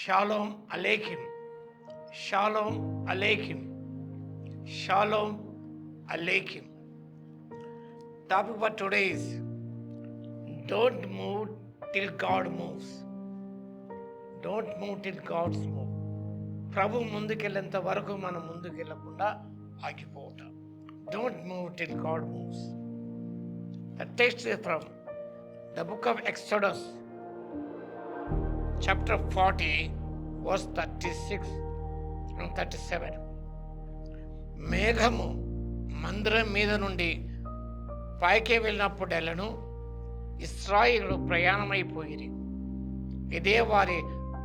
Shalom అలేఖిం, షాలోమ్ అలేఖిం, షాలోమ్ అలేఖిం. Topic for today is don't move till God moves. Don't move till God's move. ప్రభు ముందుకెళ్ళేంత వరకు మనం ముందుకెళ్ళకుండా ఆగిపోతాం. Don't move till God moves. The text is from the book of Exodus, chapter 40, verse 36 and 37. మేఘము మందిరం మీద నుండి పైకి వెళ్ళినప్పుడెల్లను ఇశ్రాయేలు ప్రయాణమైపోయిరి. ఇదే వారి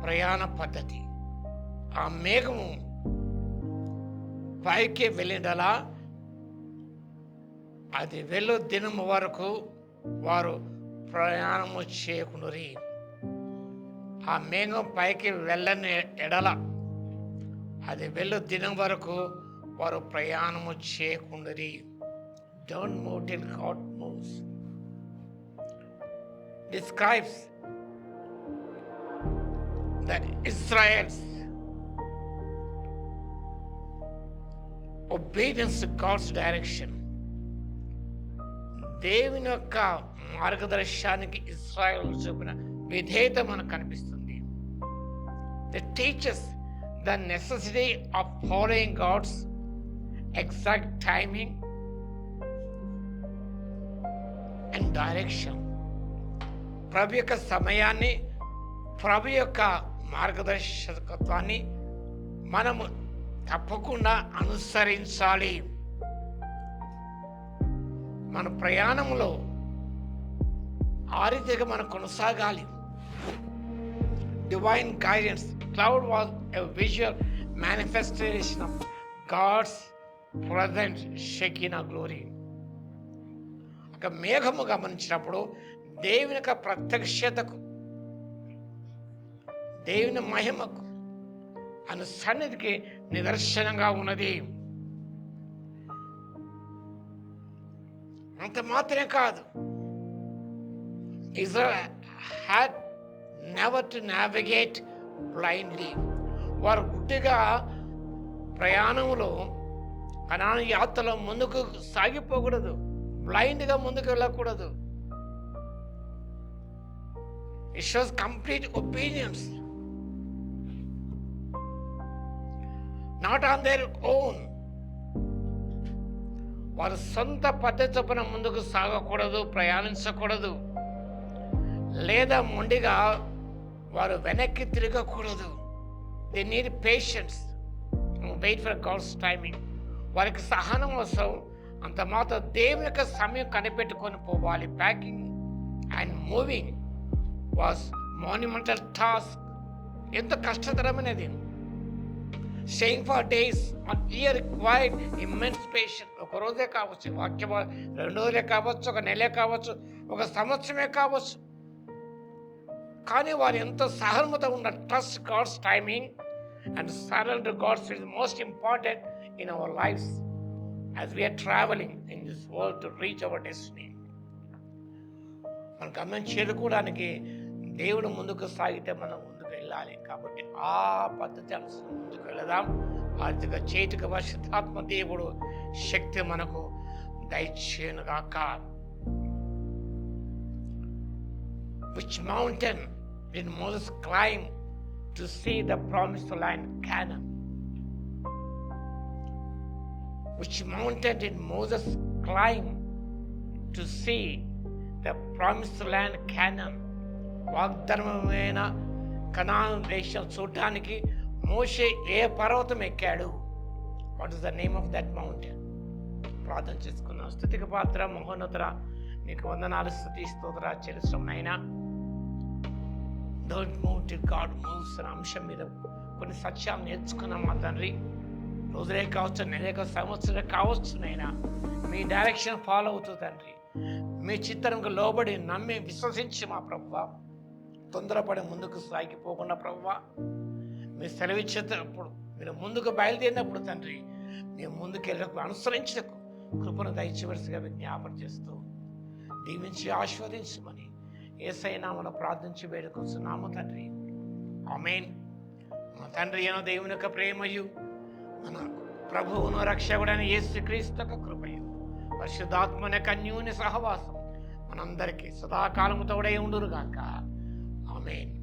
ప్రయాణ పద్ధతి. ఆ మేఘము పైకి వెళ్ళినలా అది వెళ్ళు దినము వరకు వారు ప్రయాణము చేయకునురి. ఆ మేఘం పైకి వెళ్ళని ఎడల అది వెళ్ళు దినం వరకు వారు ప్రయాణము చేయకుండరి. Don't move till God moves. Describes the Israel's obedience to God's direction. దేవుని యొక్క మార్గదర్శనానికి ఇశ్రాయేలు చూపిన విధేయత మనకు కనిపిస్తుంది. It teaches the necessity of following God's exact timing and direction. ప్రభు యొక్క సమయాన్ని, ప్రభు యొక్క మార్గదర్శకత్వాన్ని మనము తప్పకుండా అనుసరించాలి. మన ప్రయాణంలో ఆ రీతిగా మనం కొనసాగాలి. Divine guidance. Cloud was a visual manifestation of God's present Shekinah glory. ఒక మేఘము గమనించినప్పుడు దేవుని యొక్క ప్రత్యక్షతకు, దేవుని మహిమకు, అను సన్నిధికి నిదర్శనంగా ఉన్నది. అంత మాత్రమే కాదు, Israel had never to navigate blindly. వారు గుడ్డిగా ప్రయాణంలో కనాను యాత్రలో ముందుకు సాగిపోకూడదు, బ్లైండ్గా ముందుకు వెళ్ళకూడదు. It shows complete obedience, not on their own. వారు సొంత పద్ధతి చొప్పున ముందుకు సాగకూడదు, ప్రయాణించకూడదు. లేదా మొండిగా వారు వెనక్కి తిరగకూడదు. They need patience and wait for God's timing. వారికి సహనం అవసరం. అంత మాత్రం దేవుని యొక్క సమయం కనిపెట్టుకొని పోవాలి. Packing and moving was monumental task. ఎంత కష్టతరమైనది. Staying for days on year required immense patience. ఒక రోజే కావచ్చు, వాక్యం 2 రోజులే కావచ్చు, ఒక నెలే కావచ్చు, ఒక సంవత్సరమే కావచ్చు. కానీ వారు ఎంతో సహనత ఉన్న trust God's timing and surrender God's is most important in our lives as we are traveling in this world to reach our destiny. మనం గమ్యం చేరుకోవడానికి దేవుడు ముందుకు సాగితే మనం ముందుకు వెళ్ళాలి. కాబట్టి ఆ పద్ధతి అనుసరించి ముందుకు వెళదాం. ఆర్థిక చేతిక పరిశుద్ధాత్మ దేవుడు శక్తి మనకు దయచేయునుగాక. Which mountain did Moses climb to see the promised land, Canaan? Which mountain did Moses climb to see the promised land, Canaan? వాగ్దానమైన కనాను దేశం చూడటానికి మోషే ఏ పర్వతం ఎక్కాడు? What is the name of that mountain? ప్రార్థన చేసుకున్నాం. స్తుతికి పాత్ర మహోన్నతుడ, నీకు వందనాలు, స్తుతి స్తోత్ర చెల్లిస్తున్నాయినా. Don't move till God moves అనే అంశం మీద కొన్ని సత్యాలు నేర్చుకున్నాం మా తండ్రి. రోజులే కావచ్చు, నెలే కావచ్చు, సంవత్సరం కావచ్చు. నైనా మీ డైరెక్షన్ ఫాలో అవుతూ తండ్రి, మీ చిత్రంకు లోబడి నమ్మి విశ్వసించి మా ప్రభువా, తొందరపడి ముందుకు సాగిపోకుండా ప్రభువా, మీరు సెలవిచ్చేటప్పుడు, మీరు ముందుకు బయలుదేరినప్పుడు తండ్రి, మేము ముందుకు వెళ్ళకు అనుసరించకు కృపను దయచేవలసిగా విజ్ఞాపన చేస్తూ దీవించి ఆశీర్వదించమని యేసయ్య నామమున ప్రార్థించి వేడుకొస్తున్నాము తండ్రి. ఆమేన్, మన తండ్రి అయిన దేవుని యొక్క ప్రేమయు, మన ప్రభువును రక్షకుడైన యేసుక్రీస్తు యొక్క కృపయు, పరిశుద్ధాత్మ యొక్క అన్యోన్య సహవాసం మనందరికీ సదాకాలము తోడై ఉండునుగాక. ఆమేన్.